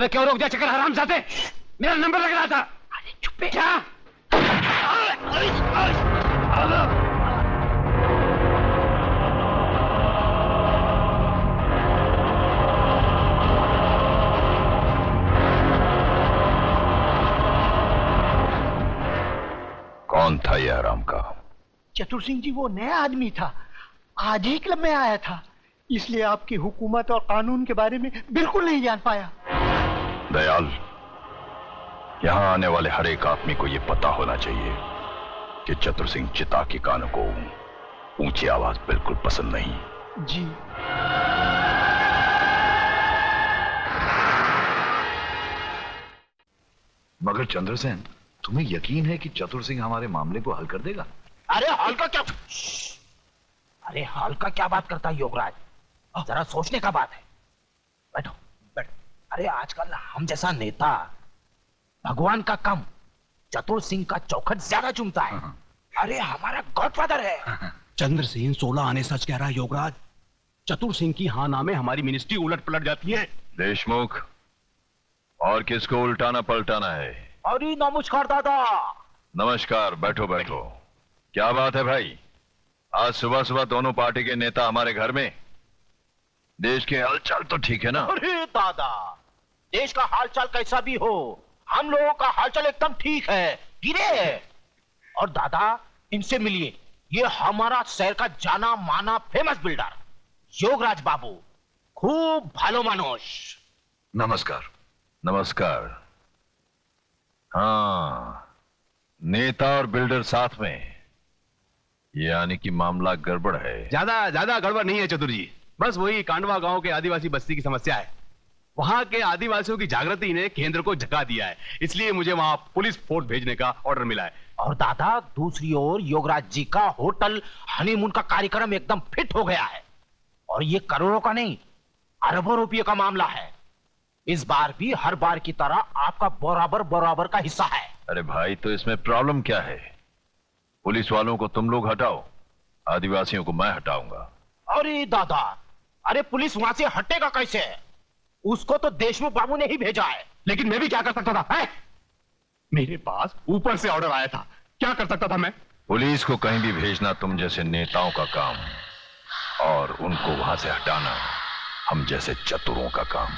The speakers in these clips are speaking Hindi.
अबे क्यों रोक दिया चक्कर हरामजादे? मेरा नंबर लग रहा था। अरे चुप है। क्या? कौन था ये हराम का? चतुर सिंह जी वो नया आदमी था, आज ही क्लब में आया था, इसलिए आपकी हुकूमत और कानून के बारे में बिल्कुल नहीं जान पाया। दयाल, यहां आने वाले हर एक आदमी को यह पता होना चाहिए कि चतुर सिंह चिता की कानों को ऊंची आवाज बिल्कुल पसंद नहीं। जी। मगर चंद्रसेन, तुम्हें यकीन है कि चतुर सिंह हमारे मामले को हल कर देगा? अरे हाल का क्या? अरे हाल का क्या बात करता है योगराज? जरा सोचने का बात है। बैठो बैठो। अरे आजकल हम जैसा नेता भगवान का कम चतुर सिंह का चौखट ज्यादा चुमता है। अरे हमारा गॉडफादर है। चंद्रसेन 16 आने सच कह रहा है योगराज। चतुर सिंह की हाँ नामे हमारी मिनिस्ट्री उलट पलट जाती है। देशमुख, और किसको उल्टाना पलटाना है? अरे नमस्कार दादा। नमस्कार, बैठो बैठो। क्या बात है भाई? आज सुबह सुबह दोनों पार्टी के नेता हमारे घर में। देश के हालचाल तो ठीक है ना? अरे दादा, देश का हालचाल कैसा भी हो, हम लोगों का हालचाल एकदम ठीक है, गिरे। और दादा इनसे मिलिए, ये हमारा शहर का जाना माना फेमस बिल्डर योगराज बाबू, खूब भालो मानुष। नमस्कार। नमस्कार। हाँ, नेता और बिल्डर साथ में, यानी कि मामला गड़बड़ है। ज्यादा गड़बड़ नहीं है चतुर जी, बस वही कांडवा गांव के आदिवासी बस्ती की समस्या है। वहां के आदिवासियों की जागृति ने केंद्र को झका दिया है, इसलिए मुझे वहां पुलिस फोर्स भेजने का ऑर्डर मिला है। और दादा दूसरी ओर योगराज जी का होटल हनीमून का कार्यक्रम एकदम फिट हो गया है, और ये करोड़ों का नहीं अरबों रुपये का मामला है। इस बार भी हर बार की तरह आपका बराबर बराबर का हिस्सा है। अरे भाई, तो इसमें प्रॉब्लम क्या है? पुलिस वालों को तुम लोग हटाओ, आदिवासियों को मैं हटाऊंगा। अरे दादा, अरे पुलिस वहां से हटेगा कैसे? उसको तो देशमुख बाबू ने ही भेजा है। लेकिन मैं भी क्या कर सकता था है? मेरे पास ऊपर से ऑर्डर आया था, क्या कर सकता था मैं? पुलिस को कहीं भी भेजना तुम जैसे नेताओं का काम, और उनको वहां से हटाना हम जैसे चतुरों का काम।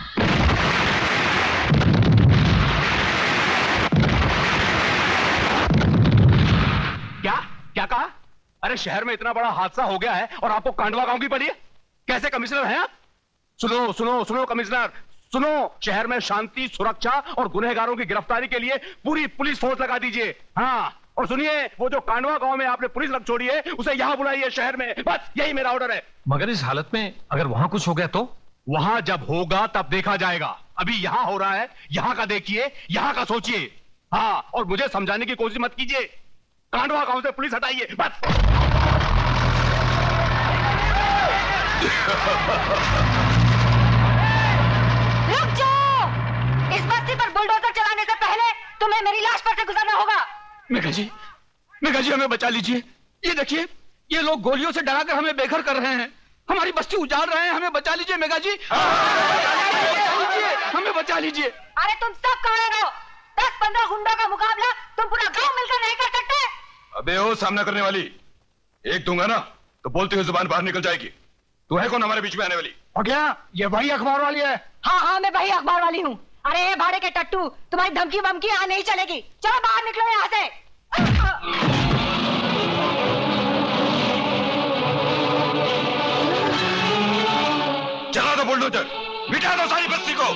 क्या कहा? अरे शहर में इतना बड़ा हादसा हो गया है और आपको कांडवा गांव की पड़ी है? कैसे कमिश्नर हैं आप? सुनो सुनो सुनो कमिश्नर, सुनो, शहर में शांति सुरक्षा और गुनहगारों की गिरफ्तारी के लिए पूरी पुलिस फोर्स लगा दीजिए। हाँ, और सुनिए, वो जो कांडवा गांव में आपने पुलिस रख छोड़ी है उसे यहां बुलाइए शहर में, बस यही मेरा ऑर्डर है। मगर इस हालत में अगर वहां कुछ हो गया तो? वहां जब होगा तब देखा जाएगा, अभी यहां हो रहा है, यहां का देखिए, यहां का सोचिए। हाँ, और मुझे समझाने की कोशिश मत कीजिए, कांडवा गांव से पुलिस हटाइए बस। रुक जाओ, इस बस्ती पर बुलडोजर चलाने से पहले तुम्हें मेरी लाश पर से गुजरना होगा। मेघा जी हमें बचा लीजिए। ये देखिए, ये लोग गोलियों से डराकर हमें बेघर कर रहे हैं, हमारी बस्ती उजाड़ रहे हैं, हमें बचा लीजिए मेघा जी, हमें बचा लीजिए। अरे तुम सब कहाँ रहो? 10-15 गुंडों का मुकाबला तुम पूरा गांव मिलकर नहीं कर सकते। अबे ओ सामना करने वाली, एक दूंगा ना तो बोलती हुई जुबान बाहर निकल जाएगी। तू है कौन हमारे बीच में आने वाली? और क्या ये वही अखबार वाली है? हाँ, मैं वही अखबार वाली हूँ। अरे भाड़े के टट्टू, तुम्हारी धमकी बमकी यहाँ नहीं चलेगी, चलो बाहर निकलो यहाँ से। चला दो बुलडोजर, मिटा दो सारी बस्ती को।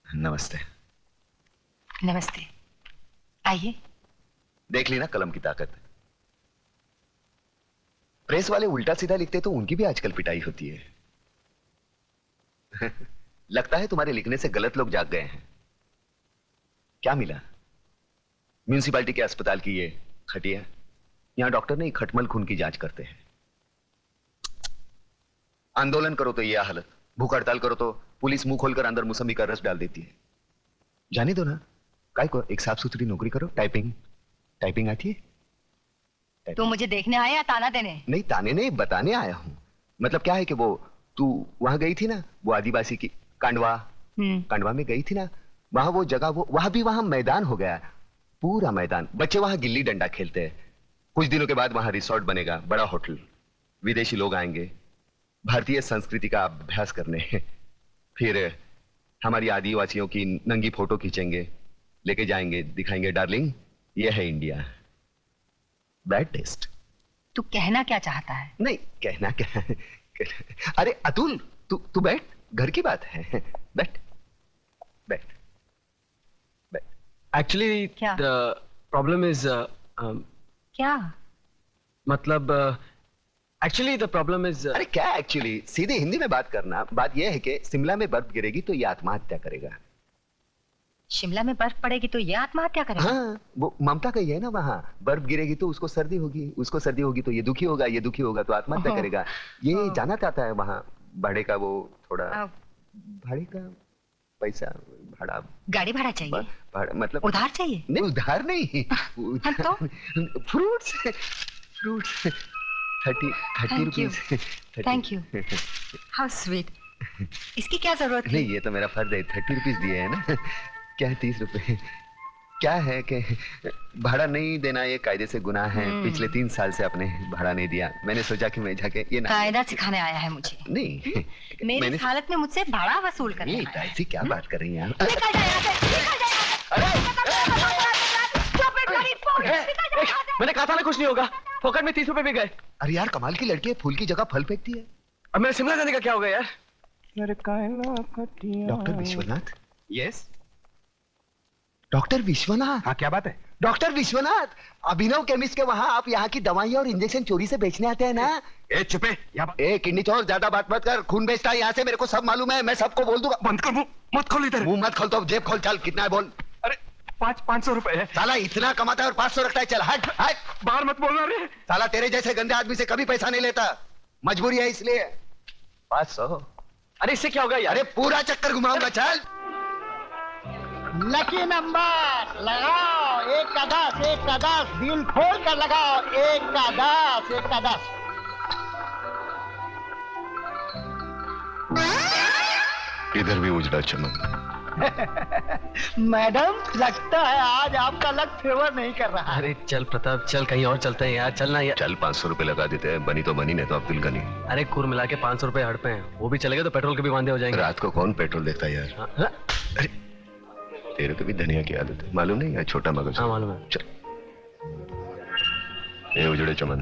नमस्ते। नमस्ते, आइए। देख ली ना कलम की ताकत? प्रेस वाले उल्टा सीधा लिखते तो उनकी भी आजकल पिटाई होती है। लगता है तुम्हारे लिखने से गलत लोग जाग गए हैं। क्या मिला? म्यूनिसिपैलिटी के अस्पताल की ये खटिया। यहां डॉक्टर नहीं, खटमल खून की जांच करते हैं। आंदोलन करो तो यह हालत, भूख हड़ताल करो तो पुलिस मुंह खोलकर अंदर मौसमी का रस डाल देती है। जाने दो ना, काय को एक साफ सुथरी नौकरी करो। टाइपिंग आती है? तू मुझे देखने आया या ताना देने? नहीं, ताने नहीं, बताने आया हूं। मतलब क्या है कि वो तू वहां गई थी ना, वो आदिवासी की कांडवा में गई थी ना, वहां वो जगह, वो वहां मैदान हो गया, पूरा मैदान। बच्चे वहां गिल्ली डंडा खेलते हैं। कुछ दिनों के बाद वहां रिसोर्ट बनेगा, बड़ा होटल। विदेशी लोग आएंगे भारतीय संस्कृति का अभ्यास करने। फिर हमारी आदिवासियों की नंगी फोटो खींचेंगे, लेके जाएंगे, दिखाएंगे डार्लिंग ये है इंडिया। Bad taste. तू कहना क्या चाहता है? नहीं, कहना क्या। अरे अतुल, तू बैठ, घर की बात है। बैठ। एक्चुअली क्या? द प्रॉब्लम इज क्या? मतलब एक्चुअली द प्रॉब्लम इज अरे क्या एक्चुअली, सीधे हिंदी में बात करना। बात यह है कि शिमला में बर्फ गिरेगी तो ये आत्महत्या करेगा। शिमला में बर्फ पड़ेगी तो ये आत्महत्या करेगा? हाँ, वो ममता का ही है ना, वहां बर्फ गिरेगी तो उसको सर्दी होगी, उसको सर्दी होगी तो ये दुखी होगा, ये दुखी होगा तो आत्महत्या करेगा। ये जाना चाहता है वहां भाड़े का, वो थोड़ा भाड़े का पैसा, भाड़ा, गाड़ी भाड़ा चाहिए? भाड़ा मतलब उधार चाहिए? नहीं, उधार नहीं। तो fruits 30 rupees. Thank you, how sweet. इसकी क्या जरूरत है? नहीं, ये तो मेरा फर्ज है, 30 रुपीज दिए है ना। क्या 30 रुपए? क्या है कि भाड़ा नहीं देना ये कायदे से गुनाह है। पिछले 3 साल से आपने भाड़ा नहीं दिया। मैंने सोचा कि मैं जाके ये ना, कायदा सिखाने आया है मुझे? नहीं, मेरी हालत में मुझसे भाड़ा वसूल करने आया है। ऐसी क्या बात कर रही हैं आप? निकल जा यहाँ से, निकल जा यहाँ से। मैंने कहा था ना कुछ नहीं होगा। फोकट में 30 रुपए भी गए। अरे यार, कमाल की लड़की है, फूल की जगह फल फेंकती है। अब मेरे शिमला जाने का क्या होगा यार? Doctor Vishwanath? Yes doctor Vishwanath. हाँ, क्या बात है? डॉक्टर विश्वनाथ, अभिनव केमिस्ट के वहाँ आप यहाँ की दवाई और इंजेक्शन चोरी से बेचने आते हैं ना? ए चुपे, किडनी चोर, ज्यादा बात मत कर। खून बेचता है यहाँ से, मेरे को सब मालूम है, मैं सबको बोल दूंगा। बंद कर मुंह, मत खोल इधर। मुंह मत खोल तो जेब खोल। चल, कितना है बोल। अरे 500 रुपए है। साला इतना कमाता है और 500 रखता है। चल हट हट, बाहर मत बोलना रे। साला तेरे जैसे गंदे आदमी से कभी पैसा नहीं लेता, मजबूरी है इसलिए। 500? अरे इससे क्या होगा यार? अरे पूरा चक्कर घुमाऊंगा। चल, लकी नंबर लगाओ, 1 का 10, 1 का 10, दिल खोल कर लगाओ। 1 का 10, 1 का 10। इधर भी उजड़ा चमन। मैडम, लगता है आज आपका लक फेवर नहीं कर रहा है। अरे चल प्रताप, चल कहीं और चलते हैं यार। चलना यार। चल 500 रुपए लगा देते हैं, बनी तो बनी, नहीं तो अब्दुल गनी। अरे कुल मिला के 500 रुपए हड़ पे हैं, वो भी चलेगा तो पेट्रोल के भी वांदे हो जाएंगे। रात को कौन पेट्रोल देखता है यार? हाँ? अरे तेरे को भी धनिया की आदत है, मालूम नहीं यार? छोटा मगज। हाँ मालूम है। चल, ये उजड़े चमन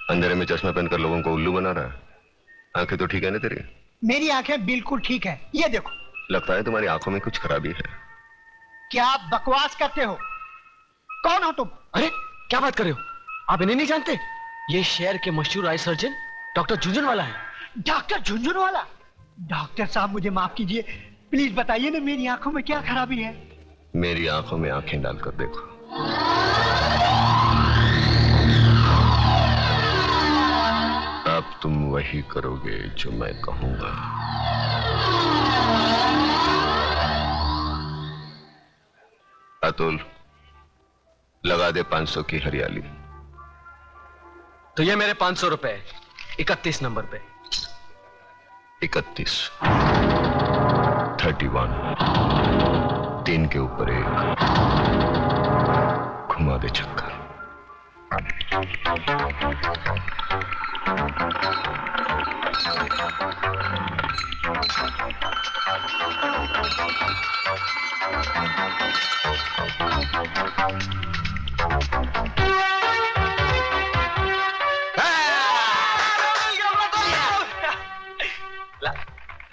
अंधेरे में चश्मा पहनकर लोगों को उल्लू बना रहा है। आंखें तो ठीक है ना तेरी? मेरी आंखें बिल्कुल ठीक है, ये देखो। लगता है तुम्हारी आंखों में कुछ खराबी है। क्या आप बकवास करते हो? कौन हो तुम? अरे क्या बात कर रहे हो? आप इन्हें नहीं जानते? ये शहर के मशहूर आई सर्जन डॉक्टर झुंझुनवाला है। डॉक्टर झुंझुनवाला? डॉक्टर साहब मुझे माफ कीजिए, प्लीज बताइए ना मेरी आंखों में क्या खराबी है? मेरी आंखों में आंखें डालकर देखो। अब तुम वही करोगे जो मैं कहूंगा। अतुल, लगा दे 500 की हरियाली। तो ये मेरे 500 रुपए 31 नंबर पे। 31, 31, 3 के ऊपर 1, घुमा दे चक्कर।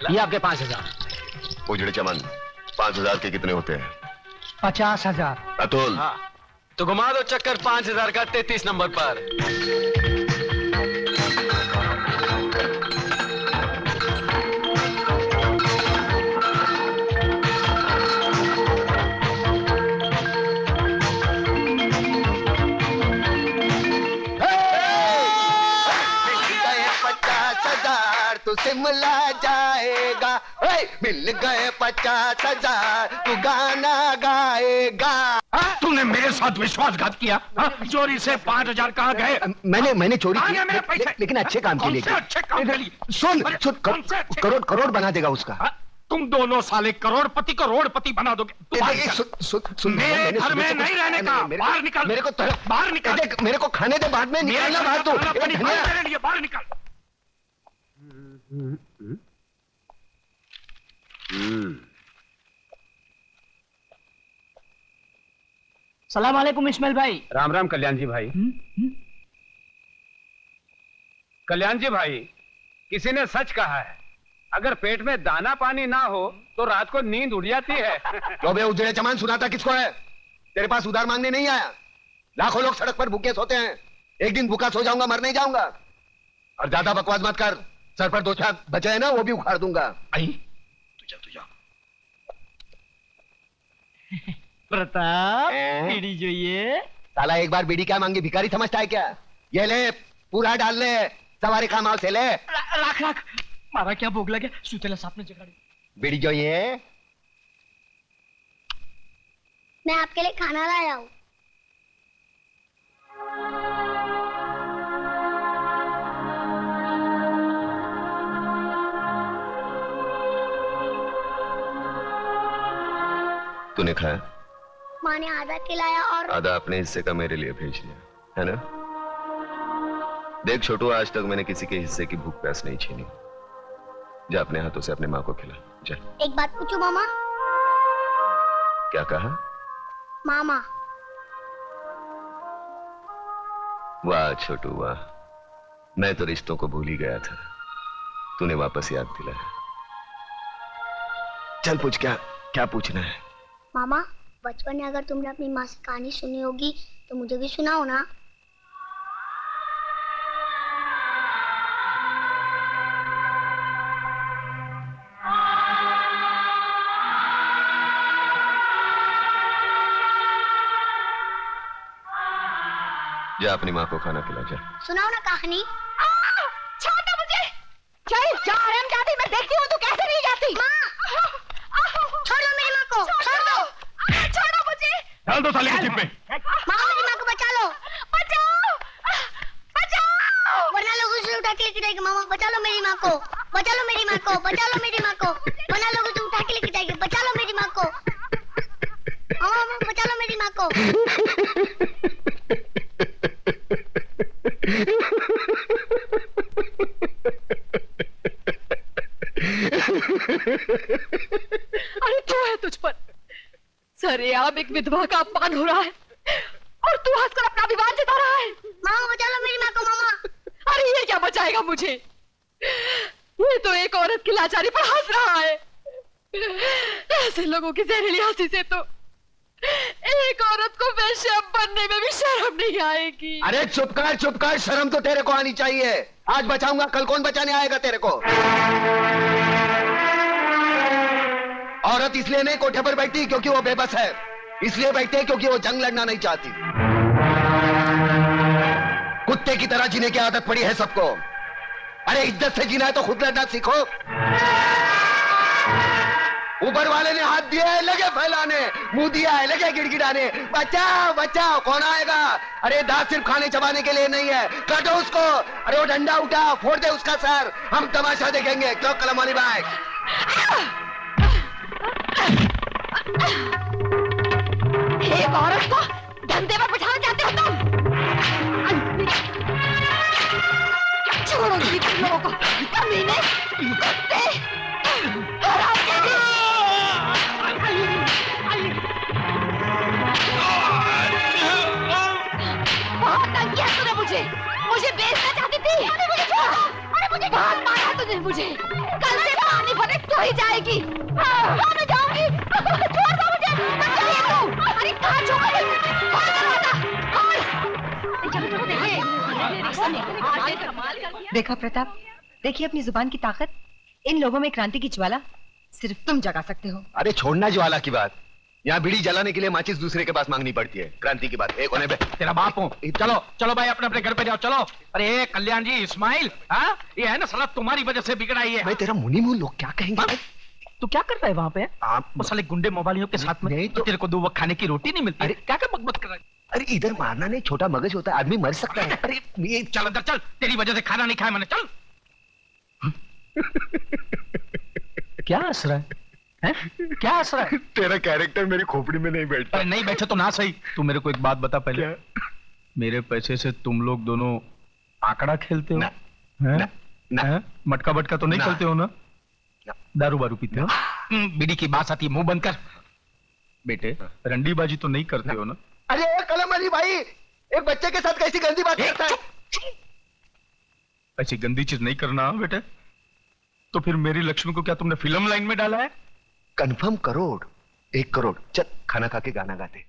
ये आपके 5000। उजड़े चमन, 5000 के कितने होते हैं? 50,000। अतुल, हाँ तो घुमा दो चक्कर 5000 का 33 नंबर पर। जुमला जाएगा। ओए, मिल गए 50,000 तू गाना गाएगा। तूने मेरे साथ विश्वासघात किया। चोरी से 5,000 कहाँ गए? मैंने चोरी कहाँ की, गए मेरे पैसे? लेकिन अच्छे काम के लिए कौन से अच्छे काम के लिए? सुन अरे, सुन, कौन से अच्छे- करोड़ बना देगा उसका। तुम दोनों साले करोड़पति बना दोगे। तू बाहर निकल। सुन, मेरे मैंने घर में सुबह नहीं रहने का। बाहर निकल। मेरे को बाहर निकल। मेरे को खाने दे, बाद में निकलना बाहर तू। मेरे लिए बाहर निकल। सलाम वालेकुम इस्माइल भाई। राम राम कल्याण जी भाई। कल्याण जी भाई, किसी ने सच कहा है, अगर पेट में दाना पानी ना हो तो रात को नींद उड़ जाती है। तो बे उजड़े चमान सुनाता किसको है? तेरे पास उधार मांगने नहीं आया। लाखों लोग सड़क पर भूखे सोते हैं, एक दिन भूखा सो जाऊंगा, मर नहीं जाऊंगा। और ज्यादा बकवास मत कर, सर पर 2 चाक बचे हैं ना, वो भी उखाड़ दूंगा। आई तू जा। प्रताप हैं? बीड़ी જોઈએ। साला एक बार बीड़ी क्या मांगी, भिखारी समझता है क्या? ये ले, पूरा डाल ले, सवारी का माल से ले। राख मारा क्या भोग लगे, सुतेला सापने जगाड़ी। बीड़ी જોઈએ? मैं आपके लिए खाना लाया हूँ। तूने खाया? माँ ने आधा खिलाया और आधा अपने हिस्से का मेरे लिए भेज दिया है ना? देख छोटू, आज तक मैंने किसी के हिस्से की भूख प्यास नहीं छीनी। जा अपने हाथों से अपने माँ को खिला, जा। एक बात पूछूं मामा? क्या कहा? मामा। वाह छोटू वाह, मैं तो रिश्तों को भूल ही गया था, तूने वापस याद दिलाया। चल पूछ, क्या पूछना है? मामा, बचपन में अगर तुमने अपनी माँ से कहानी सुनी होगी तो मुझे भी सुनाओ ना। जा अपनी माँ को खाना खिला, जा। सुनाओ ना कहानी। छोड़ दो मुझे। चल जा हरामजादी, मैं देखती हूँ तू कैसे नहीं जाती। छोड़ दो मेरी माँ को, छोड़ दो। छोड़ो मुझे। डाल दो साले की जिप में। मामा मेरी माँ को बचा लो, बचाओ बचाओ। वरना लोग उसे उठा के लेके जाएंगे। मामा बचा लो मेरी माँ को, बचा लो मेरी माँ को, बचा लो मेरी माँ को, वरना लोग उसे उठा के लेके जाएंगे। बचा लो मेरी माँ को, मामा बचा लो मेरी माँ को। अरे क्यों है तुझ पर? सरेआम एक विधवा का अपमान हो रहा है और तू हंसकर अपना विवाद जता रहा है। मामा बचा लो मेरी माँ को, मामा। अरे ये क्या बचाएगा मुझे? ये तो एक औरत की लाचारी पर हंस रहा है। ऐसे लोगों की जहरीली हंसी से तो एक औरत को वैश्या बनने में भी शर्म नहीं आएगी। अरे चुप कर, शर्म तो तेरे को आनी चाहिए। आज बचाऊंगा, कल कौन बचाने आएगा तेरे को? औरत इसलिए नहीं कोठे पर बैठती क्योंकि वो बेबस है, इसलिए बैठती है क्योंकि वो जंग लड़ना नहीं चाहती। कुत्ते की तरह जीने की आदत पड़ी है सबको। अरे इज्जत से जीना है तो खुद लड़ना सीखो। ऊपर वाले ने हाथ दिया है, लगे फैलाने, मुंह दिया है, लगे गिड़गिड़ाने। बचाओ बचाओ, कौन आएगा? अरे दांत सिर्फ खाने चबाने के लिए नहीं है, काटो उसको। अरे वो डंडा उठा, फोड़ दे उसका सर, हम तमाशा देखेंगे। क्यों कलम वाली बात? एक औरत को धंधे पर बिठाना चाहते हो तुम? छोड़ो जी तुम लोगों को, कमीने, कुत्ते, हरामजादे। बहुत तंग किया तूने मुझे बेचना चाहती थी। अरे मुझे बहुत मारा तूने मुझे। कल से पानी भरे तो ही जाएगी। मैं जाऊंगी। छोड़ दो मुझे। मैं चली हूँ। अरे कहाँ छोड़ दे? कौन करवाता? देखा प्रताप, देखिए अपनी जुबान की ताकत। इन लोगों में क्रांति की ज्वाला सिर्फ तुम जगा सकते हो। अरे छोड़ना ज्वाला की बात, यहाँ बीड़ी जलाने के लिए माचिस दूसरे के पास मांगनी पड़ती है। क्रांति की बात एक होने पे तेरा बाप हूँ। चलो चलो भाई अपने अपने घर पे जाओ, चलो। अरे कल्याण जी, इस्माइल, हाँ ये है ना साला तुम्हारी वजह से बिगड़ा ही है। मैं तेरा मुनी मुंह, लोग क्या कहेंगे? तू क्या करता है वहाँ पे? आप वो साले गुंडे मोबाइलियों के साथ में नहीं तो तेरे को 2 वक्त खाने की रोटी नहीं मिलती। अरे क्या क्या बकबक कर रहा है? अरे इधर मारना नहीं, छोटा मगज होता है, आदमी मर सकता है। अरे ये चल अंदर चल, तेरी वजह से खाना नहीं खाया मैंने, चल। क्या हंस रहा है? क्या हंस रहा है? तेरा कैरेक्टर मेरी खोपड़ी में नहीं बैठता। अरे नहीं बैठे तो ना सही। तू मेरे को एक बात बता पहले। क्या? मेरे पैसे से तुम लोग दोनों आंकड़ा खेलते हो? ना, हैं? ना, ना। हैं? मटका बटका तो नहीं ना। खेलते हो ना? दारू बारू पीते हो? बीड़ी की बात आती है, मुंह बंद कर। बेटे रंडीबाजी तो नहीं करते हो ना? अरे कलम अली भाई, एक बच्चे के साथ कैसी गंदी बात करता है? ऐसी गंदी चीज नहीं करना बेटे। तो फिर मेरी लक्ष्मी को क्या तुमने फिल्म लाइन में डाला है? कंफर्म करोड़, 1 करोड़। चल खाना खा के गाना गाते।